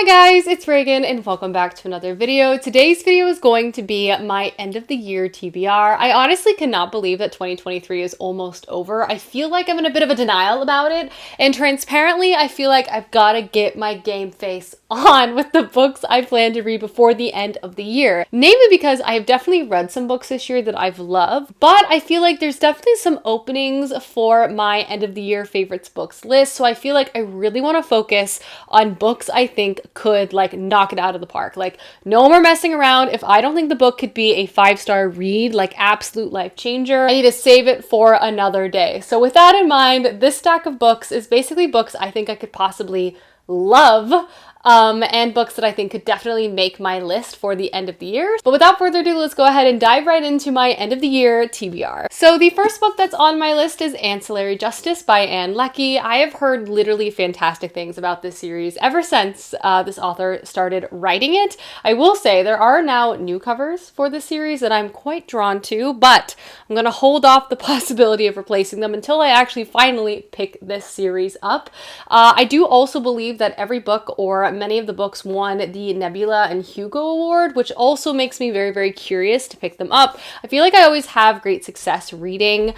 guys, it's Reagan and welcome back to another video. Today's video is going to be my end of the year TBR. I honestly cannot believe that 2023 is almost over. I feel like I'm in a bit of a denial about it, and transparently I feel like I've got to get my game face on with the books I plan to read before the end of the year. Namely because I have definitely read some books this year that I've loved, but I feel like there's definitely some openings for my end of the year favorites books list, so I feel like I really want to focus on books I think could like knock it out of the park. Like no more messing around. If I don't think the book could be a 5-star read, like absolute life changer, I need to save it for another day. So with that in mind, this stack of books is basically books I think I could possibly love, and books that I think could definitely make my list for the end of the year. But without further ado, let's go ahead and dive right into my end of the year TBR. So the first book that's on my list is Ancillary Justice by Ann Leckie. I have heard literally fantastic things about this series ever since this author started writing it. I will say there are now new covers for this series that I'm quite drawn to, but I'm gonna hold off the possibility of replacing them until I actually finally pick this series up. I do also believe that every book or many of the books won the Nebula and Hugo Award, which also makes me very, very curious to pick them up. I feel like I always have great success reading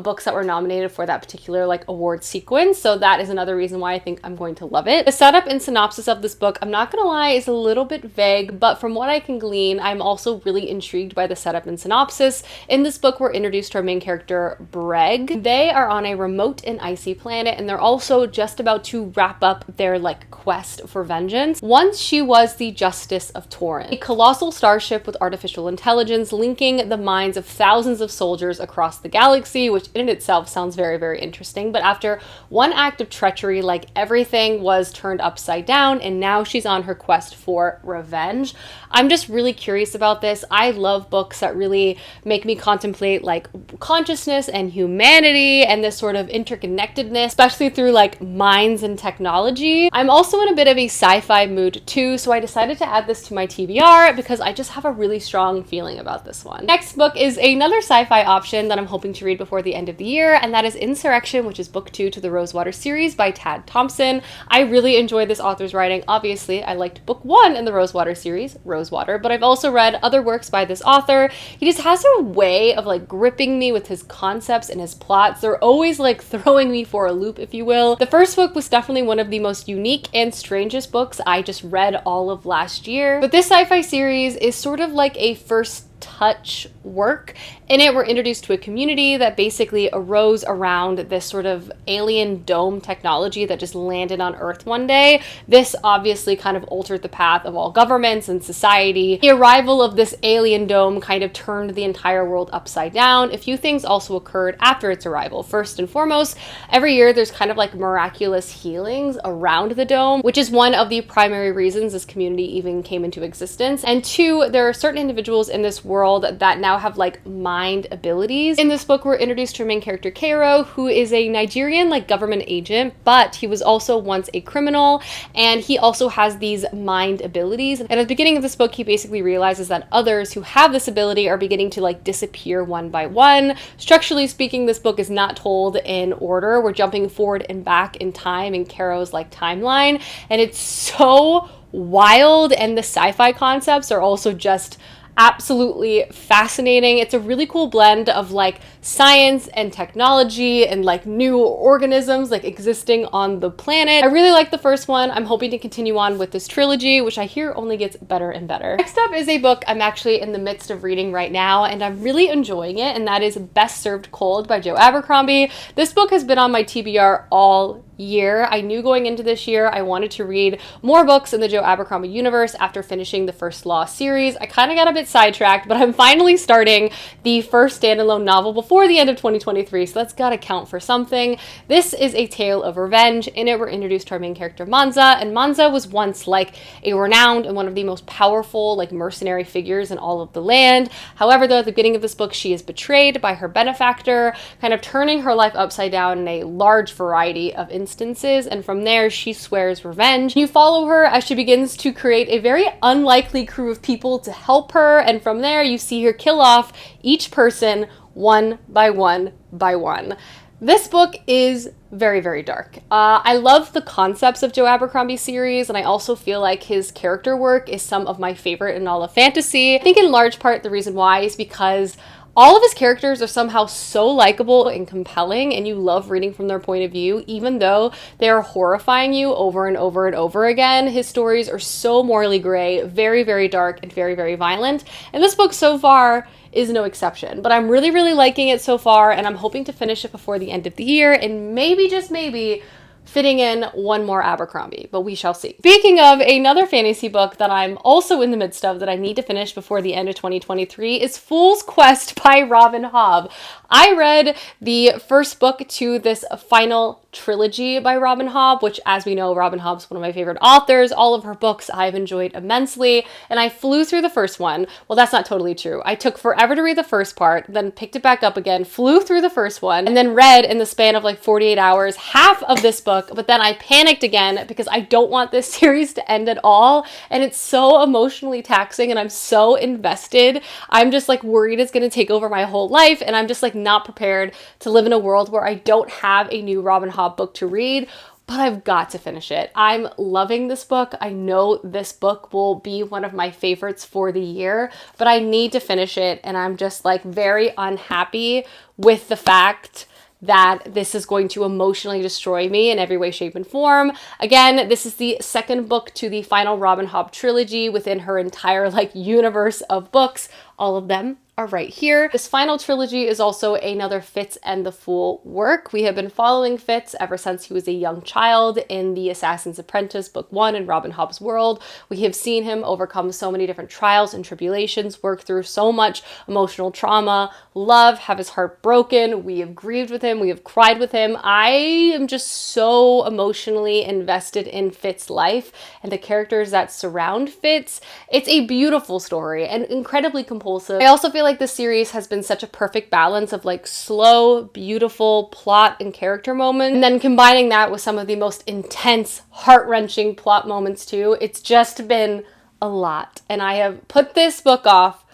books that were nominated for that particular like award sequence, so that is another reason why I think I'm going to love it. The setup and synopsis of this book, I'm not gonna lie, is a little bit vague, but from what I can glean, I'm also really intrigued by the setup and synopsis. In this book, we're introduced to our main character, Breg. They are on a remote and icy planet, and they're also just about to wrap up their like quest for vengeance. Once she was the Justice of Torin, a colossal starship with artificial intelligence linking the minds of thousands of soldiers across the galaxy, which in itself sounds very, very interesting. But after one act of treachery, like everything was turned upside down, and now she's on her quest for revenge. I'm just really curious about this. I love books that really make me contemplate like consciousness and humanity and this sort of interconnectedness, especially through like minds and technology. I'm also in a bit of a sci-fi mood too, so I decided to add this to my TBR because I just have a really strong feeling about this one. Next book is another sci-fi option that I'm hoping to read before the end of the year, and that is Insurrection, which is book 2 to the Rosewater series by Tad Thompson. I really enjoyed this author's writing. Obviously, I liked book 1 in the Rosewater series, Rosewater, but I've also read other works by this author. He just has a way of like gripping me with his concepts and his plots. They're always like throwing me for a loop, if you will. The first book was definitely one of the most unique and strangest books I just read all of last year. But this sci-fi series is sort of like a first touch work. In it, we're introduced to a community that basically arose around this sort of alien dome technology that just landed on Earth one day. This obviously kind of altered the path of all governments and society. The arrival of this alien dome kind of turned the entire world upside down. A few things also occurred after its arrival. First and foremost, every year there's kind of like miraculous healings around the dome, which is one of the primary reasons this community even came into existence. And two, there are certain individuals in this world that now have like mind abilities. In this book, we're introduced to our main character, Cairo, who is a Nigerian like government agent, but he was also once a criminal, and he also has these mind abilities. And at the beginning of this book, he basically realizes that others who have this ability are beginning to like disappear one by one. Structurally speaking, this book is not told in order. We're jumping forward and back in time in Cairo's like timeline, and it's so wild, and the sci-fi concepts are also just absolutely fascinating. It's a really cool blend of like science and technology and like new organisms like existing on the planet. I really like the first one. I'm hoping to continue on with this trilogy, which I hear only gets better and better. Next up is a book I'm actually in the midst of reading right now, and I'm really enjoying it, and that is Best Served Cold by Joe Abercrombie. This book has been on my TBR all year. I knew going into this year I wanted to read more books in the Joe Abercrombie universe after finishing the First Law series. I kind of got a bit sidetracked, but I'm finally starting the first standalone novel before the end of 2023, so that's gotta count for something. This is a tale of revenge. In it, we're introduced to our main character, Manza, and Manza was once like a renowned and one of the most powerful like mercenary figures in all of the land. However, though, at the beginning of this book, she is betrayed by her benefactor, kind of turning her life upside down in a large variety of instances, and from there she swears revenge. You follow her as she begins to create a very unlikely crew of people to help her, and from there you see her kill off each person one by one by one. This book is very, very dark. I love the concepts of Joe Abercrombie's series, and I also feel like his character work is some of my favorite in all of fantasy. I think in large part the reason why is because all of his characters are somehow so likable and compelling, and you love reading from their point of view, even though they're horrifying you over and over and over again. His stories are so morally gray, very, very dark, and very, very violent. And this book so far is no exception. But I'm really, really liking it so far, and I'm hoping to finish it before the end of the year, and maybe, just maybe, fitting in one more Abercrombie, but we shall see. Speaking of another fantasy book that I'm also in the midst of that I need to finish before the end of 2023 is Fool's Quest by Robin Hobb. I read the first book to this final trilogy by Robin Hobb, which, as we know, Robin Hobb's one of my favorite authors. All of her books I've enjoyed immensely, and I flew through the first one. Well, that's not totally true. I took forever to read the first part, then picked it back up again, flew through the first one, and then read in the span of like 48 hours half of this book, but then I panicked again because I don't want this series to end at all, and it's so emotionally taxing, and I'm so invested. I'm just like worried it's gonna take over my whole life, and I'm just like not prepared to live in a world where I don't have a new Robin Hobb book to read, but I've got to finish it. I'm loving this book. I know this book will be one of my favorites for the year, but I need to finish it, and I'm just like very unhappy with the fact that this is going to emotionally destroy me in every way, shape, and form. Again, this is the second book to the final Robin Hobb trilogy within her entire like universe of books. All of them are right here. This final trilogy is also another Fitz and the Fool work. We have been following Fitz ever since he was a young child in The Assassin's Apprentice, Book 1 in Robin Hobb's world. We have seen him overcome so many different trials and tribulations, work through so much emotional trauma, love, have his heart broken. We have grieved with him. We have cried with him. I am just so emotionally invested in Fitz's life and the characters that surround Fitz. It's a beautiful story and incredibly compulsive. I also feel like this series has been such a perfect balance of like slow, beautiful plot and character moments, and then combining that with some of the most intense, heart-wrenching plot moments too. It's just been a lot, and I have put this book off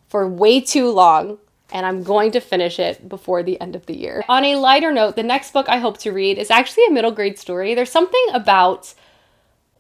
for way too long, and I'm going to finish it before the end of the year. On a lighter note, the next book I hope to read is actually a middle grade story. There's something about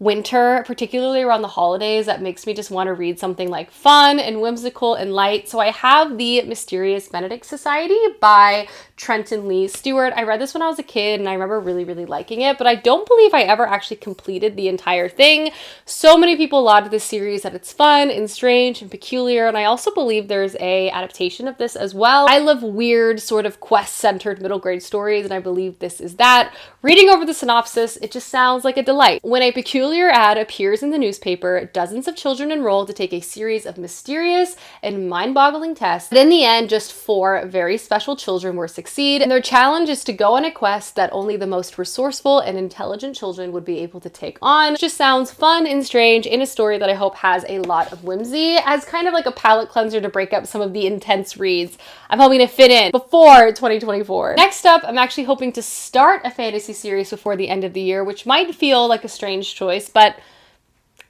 winter, particularly around the holidays, that makes me just want to read something like fun and whimsical and light. So I have The Mysterious Benedict Society by Trenton Lee Stewart. I read this when I was a kid, and I remember really, really liking it, but I don't believe I ever actually completed the entire thing. So many people lauded this series that it's fun and strange and peculiar, and I also believe there's a adaptation of this as well. I love weird, sort of quest-centered middle grade stories, and I believe this is that. Reading over the synopsis, it just sounds like a delight. When a peculiar ad appears in the newspaper, dozens of children enroll to take a series of mysterious and mind-boggling tests. But in the end, just 4 very special children will succeed, and their challenge is to go on a quest that only the most resourceful and intelligent children would be able to take on. It just sounds fun and strange in a story that I hope has a lot of whimsy as kind of like a palate cleanser to break up some of the intense reads I'm hoping to fit in before 2024. Next up, I'm actually hoping to start a fantasy series before the end of the year, which might feel like a strange choice, but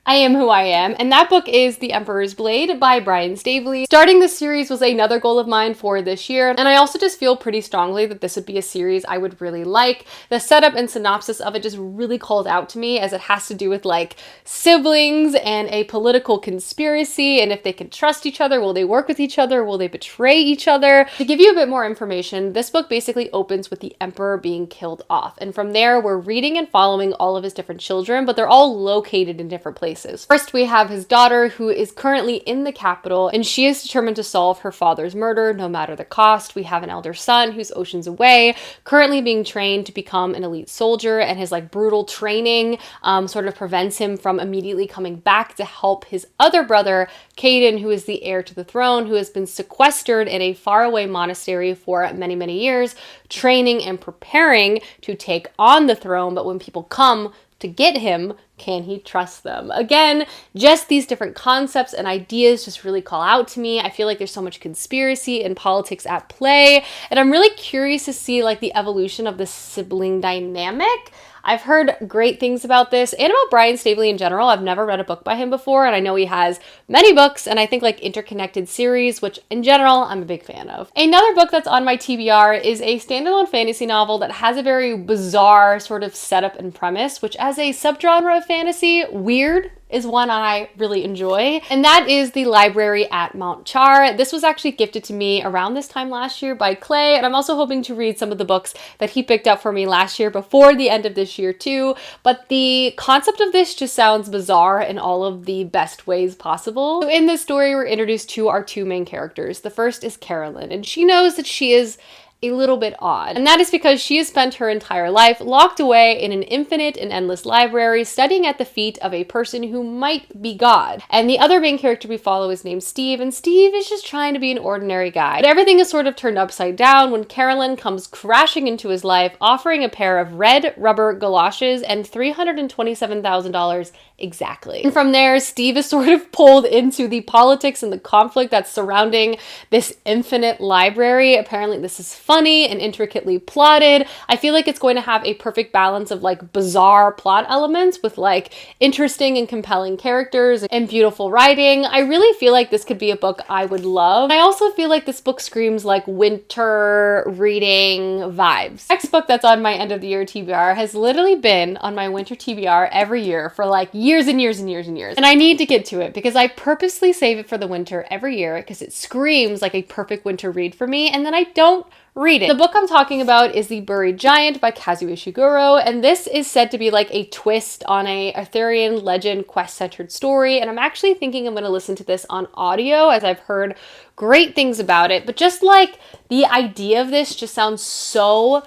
I am who I am, and that book is The Emperor's Blade by Brian Staveley. Starting this series was another goal of mine for this year, and I also just feel pretty strongly that this would be a series I would really like. The setup and synopsis of it just really called out to me, as it has to do with like siblings and a political conspiracy, and if they can trust each other, will they work with each other, will they betray each other? To give you a bit more information, this book basically opens with the Emperor being killed off, and from there we're reading and following all of his different children, but they're all located in different places. First, we have his daughter, who is currently in the capital, and she is determined to solve her father's murder no matter the cost. We have an elder son who's oceans away, currently being trained to become an elite soldier, and his like brutal training sort of prevents him from immediately coming back to help his other brother, Caden, who is the heir to the throne, who has been sequestered in a faraway monastery for many, many years, training and preparing to take on the throne. But when people come to get him, can he trust them? Again, just these different concepts and ideas just really call out to me. I feel like there's so much conspiracy and politics at play, and I'm really curious to see like the evolution of the sibling dynamic. I've heard great things about this and about Brian Staveley in general. I've never read a book by him before, and I know he has many books and I think like interconnected series, which in general, I'm a big fan of. Another book that's on my TBR is a standalone fantasy novel that has a very bizarre sort of setup and premise, which as a subgenre of fantasy, weird is one I really enjoy, and that is The Library at Mount Char. This was actually gifted to me around this time last year by Clay, and I'm also hoping to read some of the books that he picked up for me last year before the end of this year too, but the concept of this just sounds bizarre in all of the best ways possible. So in this story, we're introduced to our two main characters. The first is Carolyn, and she knows that she is a little bit odd. And that is because she has spent her entire life locked away in an infinite and endless library studying at the feet of a person who might be God. And the other main character we follow is named Steve, and Steve is just trying to be an ordinary guy. But everything is sort of turned upside down when Carolyn comes crashing into his life, offering a pair of red rubber galoshes and $327,000 exactly. And from there, Steve is sort of pulled into the politics and the conflict that's surrounding this infinite library. Apparently this is funny and intricately plotted. I feel like it's going to have a perfect balance of like bizarre plot elements with like interesting and compelling characters and beautiful writing. I really feel like this could be a book I would love. I also feel like this book screams like winter reading vibes. Next book that's on my end of the year TBR has literally been on my winter TBR every year for like years and years and years and years. And I need to get to it because I purposely save it for the winter every year because it screams like a perfect winter read for me, and then I don't read it. The book I'm talking about is The Buried Giant by Kazuo Ishiguro, and this is said to be like a twist on a Arthurian legend quest-centered story, and I'm actually thinking I'm going to listen to this on audio as I've heard great things about it, but just like the idea of this just sounds so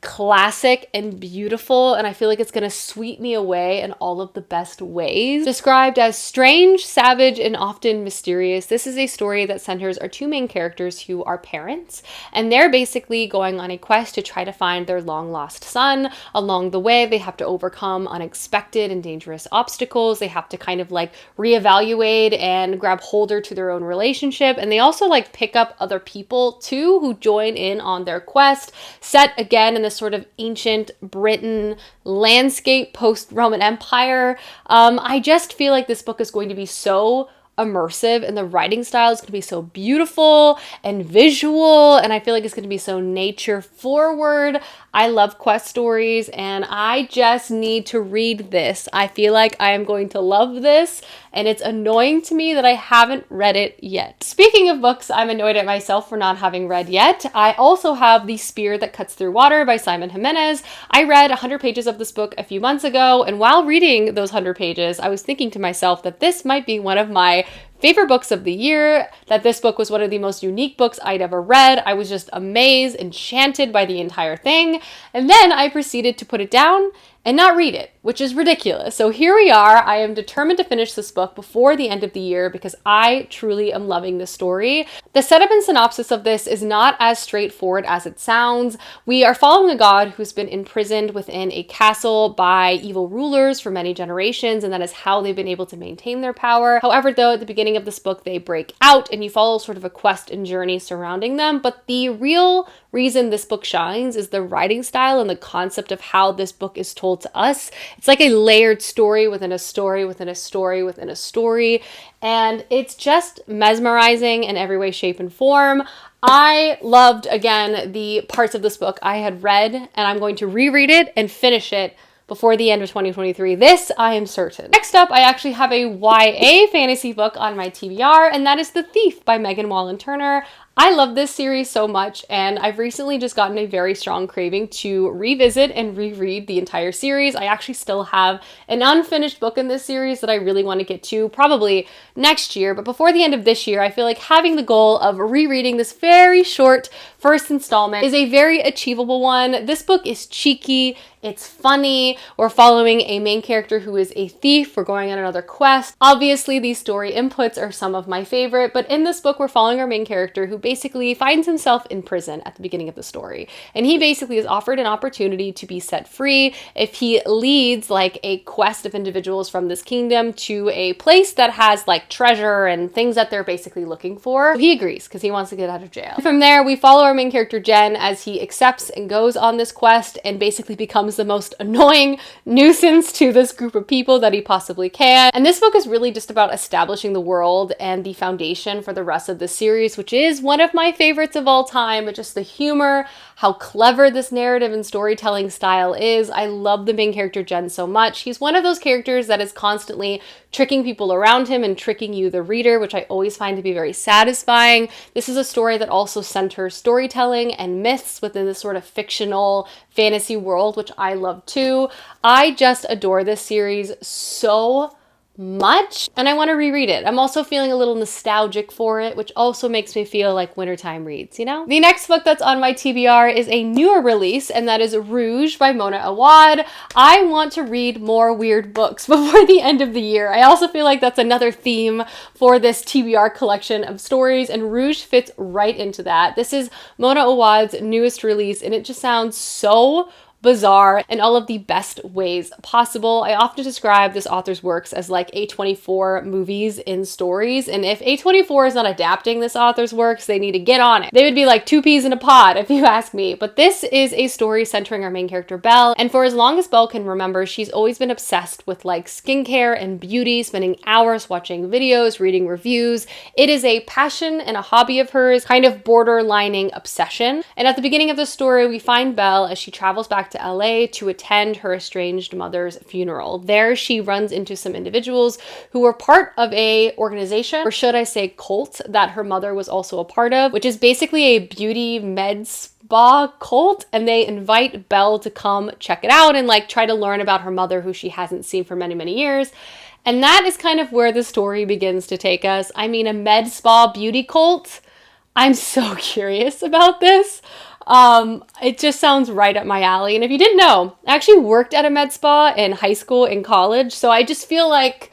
classic and beautiful, and I feel like it's gonna sweep me away in all of the best ways. Described as strange, savage, and often mysterious, this is a story that centers our two main characters who are parents, and they're basically going on a quest to try to find their long-lost son. Along the way, they have to overcome unexpected and dangerous obstacles. They have to kind of like reevaluate and grab holder to their own relationship, and they also like pick up other people too who join in on their quest, set again in the sort of ancient Britain landscape post-Roman Empire. I just feel like this book is going to be so immersive, and the writing style is going to be so beautiful and visual, and I feel like it's going to be so nature forward. I love quest stories, and I just need to read this. I feel like I am going to love this, and it's annoying to me that I haven't read it yet. Speaking of books I'm annoyed at myself for not having read yet, I also have The Spear That Cuts Through Water by Simon Jimenez. I read 100 pages of this book a few months ago, and while reading those 100 pages, I was thinking to myself that this might be one of my favorite books of the year, that this book was one of the most unique books I'd ever read. I was just amazed, enchanted by the entire thing, and then I proceeded to put it down and not read it, which is ridiculous. So here we are. I am determined to finish this book before the end of the year because I truly am loving this story. The setup and synopsis of this is not as straightforward as it sounds. We are following a god who's been imprisoned within a castle by evil rulers for many generations, and that is how they've been able to maintain their power. However, though, at the beginning of this book, they break out and you follow sort of a quest and journey surrounding them. But the real reason this book shines is the writing style and the concept of how this book is told to us. It's like a layered story within a story within a story within a story, and it's just mesmerizing in every way, shape, and form. I loved, again, the parts of this book I had read, and I'm going to reread it and finish it before the end of 2023. This, I am certain. Next up, I actually have a YA fantasy book on my TBR, and that is The Thief by Megan Wallen Turner. I love this series so much, and I've recently just gotten a very strong craving to revisit and reread the entire series. I actually still have an unfinished book in this series that I really want to get to, probably next year, but before the end of this year, I feel like having the goal of rereading this very short first installment is a very achievable one. This book is cheeky, it's funny, we're following a main character who is a thief, we're going on another quest. Obviously, these story inputs are some of my favorite, but in this book, we're following our main character who basically finds himself in prison at the beginning of the story. And he basically is offered an opportunity to be set free if he leads like a quest of individuals from this kingdom to a place that has like treasure and things that they're basically looking for. So he agrees because he wants to get out of jail. From there, we follow our main character Jen as he accepts and goes on this quest and basically becomes the most annoying nuisance to this group of people that he possibly can. And this book is really just about establishing the world and the foundation for the rest of the series, which is one of my favorites of all time. But just the humor, how clever this narrative and storytelling style is. I love the main character Jen so much. He's one of those characters that is constantly tricking people around him and tricking you, the reader, which I always find to be very satisfying. This is a story that also centers storytelling and myths within this sort of fictional fantasy world, which I love too. I just adore this series so much, and I want to reread it. I'm also feeling a little nostalgic for it, which also makes me feel like wintertime reads, you know? The next book that's on my TBR is a newer release, and that is Rouge by Mona Awad. I want to read more weird books before the end of the year. I also feel like that's another theme for this TBR collection of stories, and Rouge fits right into that. This is Mona Awad's newest release, and it just sounds so bizarre in all of the best ways possible. I often describe this author's works as like A24 movies in stories, and if A24 is not adapting this author's works, they need to get on it. They would be like two peas in a pod if you ask me. But this is a story centering our main character Belle, and for as long as Belle can remember, she's always been obsessed with like skincare and beauty, spending hours watching videos, reading reviews. It is a passion and a hobby of hers, kind of borderlining obsession. And at the beginning of the story, we find Belle as she travels back to LA to attend her estranged mother's funeral. There she runs into some individuals who were part of a organization, or should I say cult, that her mother was also a part of, which is basically a beauty med spa cult, and they invite Belle to come check it out and like try to learn about her mother, who she hasn't seen for many, many years. And that is kind of where the story begins to take us. I mean, a med spa beauty cult? I'm so curious about this. It just sounds right up my alley. And if you didn't know, I actually worked at a med spa in high school and college. So I just feel like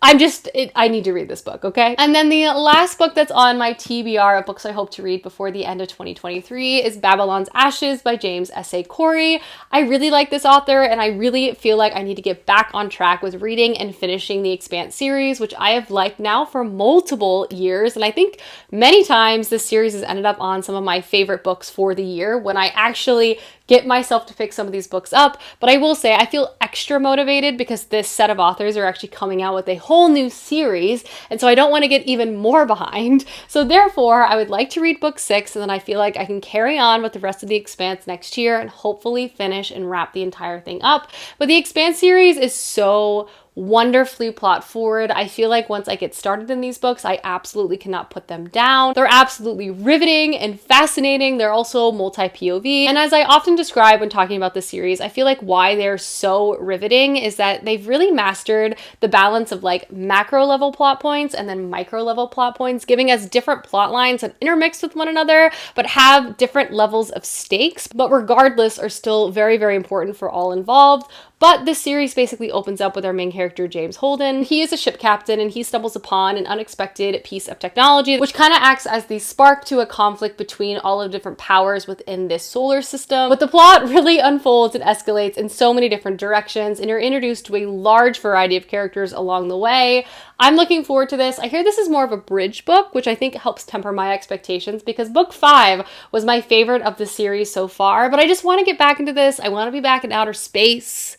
I need to read this book, okay? And then the last book that's on my TBR of books I hope to read before the end of 2023 is Babylon's Ashes by James S.A. Corey. I really like this author, and I really feel like I need to get back on track with reading and finishing the Expanse series, which I have liked now for multiple years. And I think many times this series has ended up on some of my favorite books for the year when I actually get myself to pick some of these books up. But I will say I feel extra motivated because this set of authors are actually coming out with a whole new series, and so I don't want to get even more behind. So therefore, I would like to read book 6, and then I feel like I can carry on with the rest of the Expanse next year and hopefully finish and wrap the entire thing up. But the Expanse series is so wonderfully plot forward. I feel like once I get started in these books, I absolutely cannot put them down. They're absolutely riveting and fascinating. They're also multi-POV. And as I often describe when talking about this series, I feel like why they're so riveting is that they've really mastered the balance of like macro level plot points and then micro level plot points, giving us different plot lines that intermix with one another, but have different levels of stakes, but regardless are still very, very important for all involved. But this series basically opens up with our main character, James Holden. He is a ship captain, and he stumbles upon an unexpected piece of technology, which kind of acts as the spark to a conflict between all of the different powers within this solar system. But the plot really unfolds and escalates in so many different directions, and you're introduced to a large variety of characters along the way. I'm looking forward to this. I hear this is more of a bridge book, which I think helps temper my expectations because book 5 was my favorite of the series so far, but I just want to get back into this. I want to be back in outer space.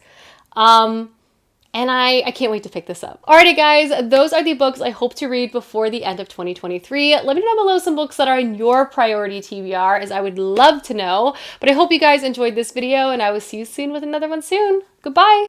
And I can't wait to pick this up. Alrighty guys, those are the books I hope to read before the end of 2023. Let me know down below some books that are in your priority TBR, as I would love to know. But I hope you guys enjoyed this video, and I will see you soon with another one soon. Goodbye!